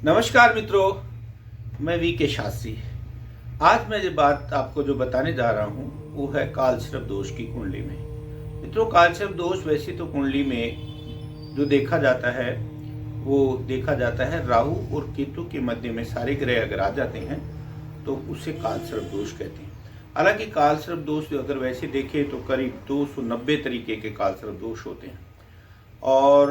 नमस्कार मित्रों, मैं वी के शास्त्री। आज मैं आपको जो बताने जा रहा हूँ वो है कालसर्प दोष की कुंडली में। मित्रों, कालसर्प दोष वैसे तो कुंडली में जो देखा जाता है वो देखा जाता है राहु और केतु के मध्य में सारे ग्रह अगर आ जाते हैं तो उसे कालसर्प दोष कहते हैं। हालांकि कालसर्प दोष अगर वैसे देखें तो करीब 290 तरीके के कालसर्प दोष होते हैं और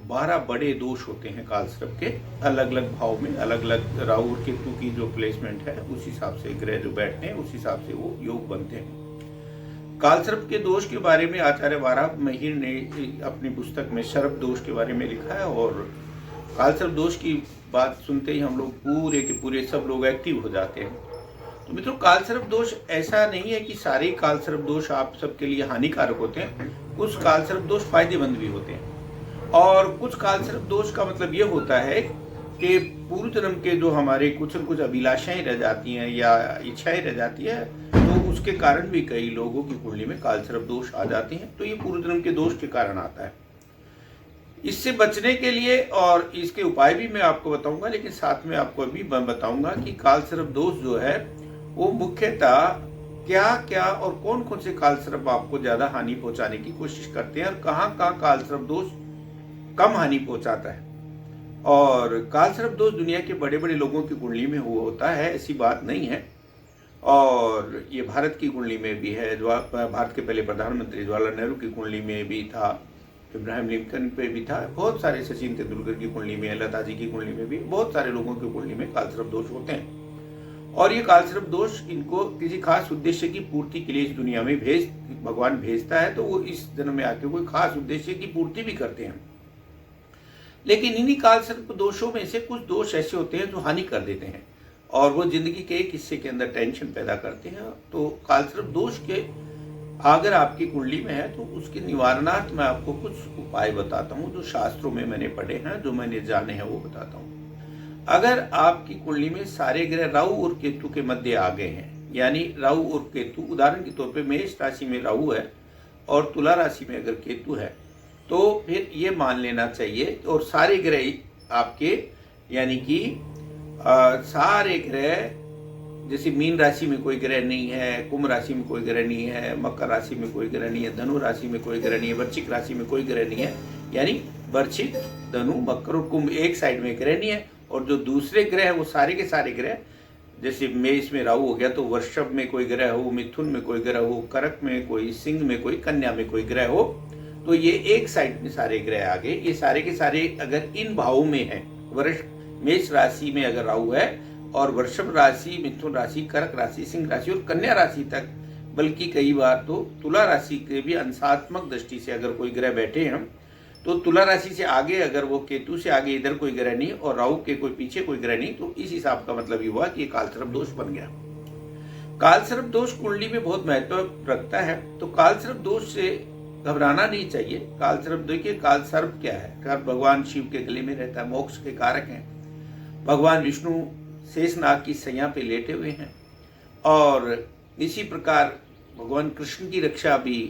12 बड़े दोष होते हैं कालसर्प के। अलग अलग भाव में अलग अलग राहु और केतु की जो प्लेसमेंट है उस हिसाब से ग्रह जो बैठते हैं उस हिसाब से वो योग बनते हैं। कालसर्प के दोष के बारे में आचार्य वाराहमिहिर ने अपनी पुस्तक में सर्प दोष के बारे में लिखा है और कालसर्प दोष की बात सुनते ही हम लोग पूरे के पूरे सब लोग एक्टिव हो जाते हैं। तो मित्रों, कालसर्प दोष ऐसा नहीं है कि सारे कालसर्प दोष आप सबके लिए हानिकारक होते हैं। कुछ कालसर्प दोष फायदेमंद भी होते हैं और कुछ कालसर्प दोष का मतलब ये होता है कि पूर्व जन्म के जो हमारे कुछ न कुछ अभिलाषाएं रह जाती हैं या इच्छाएं रह जाती है तो उसके कारण भी कई लोगों की कुंडली में कालसर्प दोष आ जाते हैं। तो ये पूर्व जन्म के दोष के कारण आता है। इससे बचने के लिए और इसके उपाय भी मैं आपको बताऊंगा, लेकिन साथ में आपको अभी मैं बताऊंगा कि कालसर्प दोष जो है वो मुख्यतः क्या क्या और कौन कौन से कालसर्प आपको ज्यादा हानि पहुंचाने की कोशिश करते हैं और कहाँ कहाँ कालसर्प दोष कम हानि पहुंचाता है। और कालसर्प दोष दुनिया के बड़े बड़े लोगों की कुंडली में हुआ होता है, ऐसी बात नहीं है। और ये भारत की कुंडली में भी है। भारत के पहले प्रधानमंत्री जवाहरलाल नेहरू की कुंडली में भी था, इब्राहिम लिंकन पे भी था, बहुत सारे सचिन तेंदुलकर की कुंडली में, लता जी की कुंडली में भी, बहुत सारे लोगों की कुंडली में कालसर्प दोष होते हैं। और ये कालसर्प दोष इनको किसी खास उद्देश्य की पूर्ति के लिए इस दुनिया में भगवान भेजता है, तो वो इस जन्म में आके कोई खास उद्देश्य की पूर्ति भी करते हैं। लेकिन इन्हीं कालसर्प दोषों में से कुछ दोष ऐसे होते हैं जो हानि कर देते हैं और वो जिंदगी के एक हिस्से के अंदर टेंशन पैदा करते हैं। तो कालसर्प दोष के अगर आपकी कुंडली में है तो उसके निवारणार्थ मैं आपको कुछ उपाय बताता हूँ जो शास्त्रों में मैंने पढ़े हैं, जो मैंने जाने हैं वो बताता हूँ। अगर आपकी कुंडली में सारे ग्रह राहु और केतु के मध्य आ गए हैं, यानी राहु और केतु, उदाहरण के तौर पे मेष राशि में राहु है और तुला राशि में अगर केतु है, तो फिर ये मान लेना चाहिए और सारे ग्रह आपके यानी कि सारे ग्रह, जैसे मीन राशि में कोई ग्रह नहीं है, कुंभ राशि में कोई ग्रह नहीं है, मकर राशि में कोई ग्रह नहीं है, धनु राशि में कोई ग्रह नहीं है, वृश्चिक राशि में कोई ग्रह नहीं है, यानी वृश्चिक, धनु, मकर और कुंभ एक साइड में ग्रह नहीं है। और जो दूसरे ग्रह है वो सारे के सारे ग्रह, जैसे मेष में राहु हो गया तो वृषभ में कोई ग्रह हो, मिथुन में कोई ग्रह हो, कर्क में कोई, सिंह में कोई, कन्या में कोई ग्रह हो, तो ये एक साइड में सारे ग्रह आ गए। ये सारे के सारे अगर इन भावों में है, मेष राशि में अगर राहु है और वृषभ राशि, मिथुन राशि, कर्क राशि, सिंह राशि और कन्या राशि तक, बल्कि कई बार तो तुला राशि के भी अंशात्मक दृष्टि से अगर कोई ग्रह बैठे हैं तो तुला राशि से आगे अगर वो केतु से आगे इधर कोई ग्रह नहीं और राहु के कोई पीछे कोई ग्रह नहीं, तो इस हिसाब का मतलब ये हुआ कि ये कालसर्प दोष बन गया। कालसर्प दोष कुंडली में बहुत महत्व रखता है। तो कालसर्प दोष से घबराना नहीं चाहिए। कालसर्प, देखिए कालसर्प क्या है, भगवान शिव के गले में रहता है, मोक्ष के कारक हैं। भगवान विष्णु शेषनाग की सैया पे लेटे हुए हैं और इसी प्रकार भगवान कृष्ण की रक्षा भी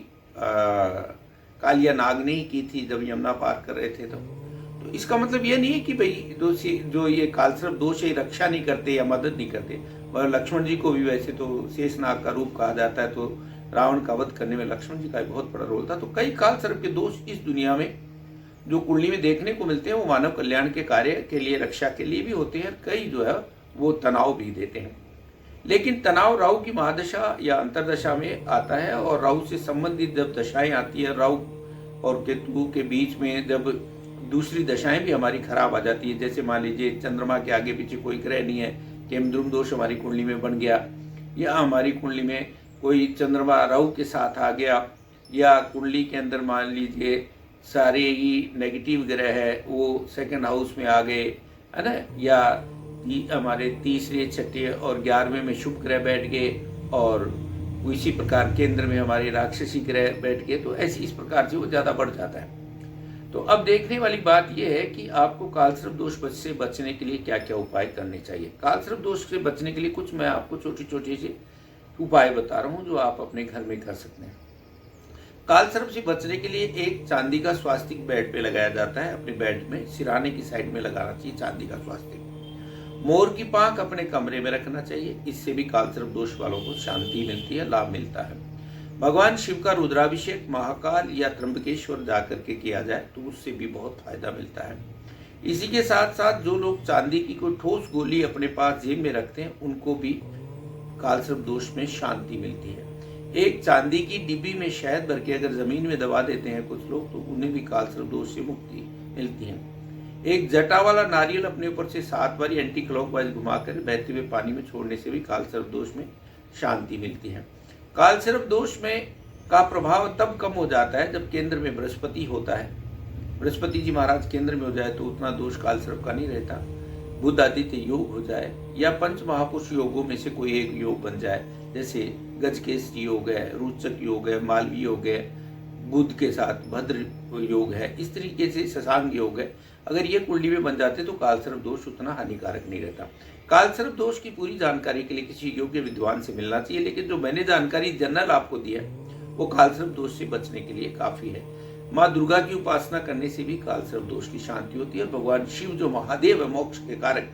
कालिया नाग ने ही की थी जब यमुना पार कर रहे थे। तो इसका मतलब ये नहीं है कि भाई जो ये कालसर्प दोष है रक्षा नहीं करते या मदद नहीं करते। और लक्ष्मण जी को भी वैसे तो शेषनाग का रूप कहा जाता है, तो रावण का वध करने में लक्ष्मण जी का बहुत बड़ा रोल था। तो कई कालसर्प के दोष इस दुनिया में जो कुंडली में देखने को मिलते हैं वो मानव कल्याण के कार्य के लिए, रक्षा के लिए भी होते हैं। कई जो है वो तनाव भी देते हैं। लेकिन तनाव राहु की महादशा या अंतरदशा में आता है और राहु से संबंधित जब दशाएं आती है, राहु और केतु के बीच में जब दूसरी दशाएं भी हमारी खराब आ जाती है, जैसे मान लीजिए चंद्रमा के आगे पीछे कोई ग्रह नहीं है, केमद्रुम दोष हमारी कुंडली में बन गया, या हमारी कुंडली में कोई चंद्रमा राहु के साथ आ गया, या कुंडली के अंदर मान लीजिए सारे ही नेगेटिव ग्रह है वो सेकंड हाउस में आ गए, है ना, या हमारे तीसरे, छठे और 11वें में शुभ ग्रह बैठ गए और इसी प्रकार केंद्र में हमारे राक्षसी ग्रह बैठ गए, तो ऐसी इस प्रकार से वो ज़्यादा बढ़ जाता है। तो अब देखने वाली बात यह है कि आपको कालसर्प दोष से बचने के लिए क्या क्या उपाय करने चाहिए। कालसर्प दोष से बचने के लिए कुछ मैं आपको छोटे छोटे से उपाय बता रहा हूँ जो आप अपने घर में कर सकते हैं। कालसर्प से बचने के लिए एक चांदी का स्वास्तिक बेड पे लगाया जाता है। अपने बेड में सिराने की साइड में लगाना चाहिए चांदी का स्वास्तिक। मोर की पांख अपने कमरे में रखना चाहिए, इससे भी कालसर्प दोष वालों को शांति मिलती है, लाभ मिलता है। भगवान शिव का रुद्राभिषेक महाकाल या त्र्यंबकेश्वर जाकर के किया जाए तो उससे भी बहुत फायदा मिलता है। इसी के साथ साथ जो लोग चांदी की कोई ठोस गोली अपने पास जेब में रखते हैं उनको भी कालसर्प दोष में शांति मिलती है। एक चांदी की डिब्बी में शहद भर के अगर जमीन में दबा देते हैं कुछ लोग तो उन्हें भी कालसर्प दोष से मुक्ति मिलती है। एक जटा वाला नारियल अपने ऊपर से 7 बार एंटी क्लॉकवाइज घुमाकर बहते हुए पानी में छोड़ने से भी कालसर्प दोष में शांति मिलती है। कालसर्प दोष में का प्रभाव तब कम हो जाता है जब केंद्र में बृहस्पति होता है। बृहस्पति जी महाराज केंद्र में हो जाए तो उतना दोष कालसर्प का नहीं रहता। बुध आदित्य योग हो जाए या पंच महापुरुष योगों में से कोई एक योग बन जाए, जैसे गजकेसरी योग है, रोचक योग है, मालवी योग है, बुध के साथ भद्र योग है, इस तरीके से शशांक योग है, अगर ये कुंडली में बन जाते तो कालसर्प दोष उतना हानिकारक नहीं रहता। कालसर्प दोष की पूरी जानकारी के लिए किसी योग्य विद्वान से मिलना चाहिए, लेकिन जो मैंने जानकारी जनरल आपको दी है वो कालसर्प दोष से बचने के लिए काफी है। माँ दुर्गा की उपासना करने से भी कालसर्प दोष की शांति होती है। भगवान शिव जो महादेव है मोक्ष के कारक,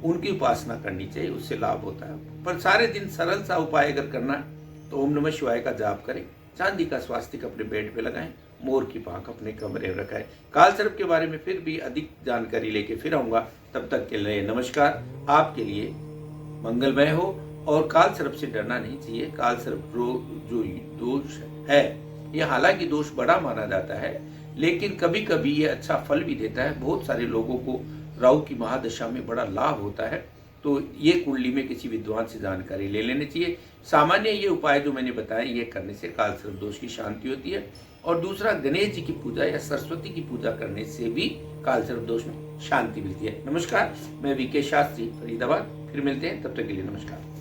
उनकी उपासना करनी चाहिए, उससे लाभ होता है। पर सारे दिन सरल सा उपाय अगर करना है तो ओम नमः शिवाय का जाप करें, चांदी का स्वास्तिक अपने बेड पे लगाएं, मोर की पांख अपने कमरे में रखाएं। कालसर्प के बारे में फिर भी अधिक जानकारी लेके फिर आऊंगा, तब तक के लिए नमस्कार। आपके लिए मंगलमय हो और कालसर्प से डरना नहीं चाहिए। कालसर्प जो दोष है ये हालांकि दोष बड़ा माना जाता है, लेकिन कभी कभी ये अच्छा फल भी देता है। बहुत सारे लोगों को राहु की महादशा में बड़ा लाभ होता है, तो ये कुंडली में किसी विद्वान से जानकारी ले लेनी चाहिए। सामान्य ये उपाय जो मैंने बताए ये करने से कालसर्प दोष की शांति होती है। और दूसरा, गणेश जी की पूजा या सरस्वती की पूजा करने से भी कालसर्प दोष में शांति मिलती है। नमस्कार, मैं वीके शास्त्री, फरीदाबाद। फिर मिलते हैं, तब तक के लिए नमस्कार।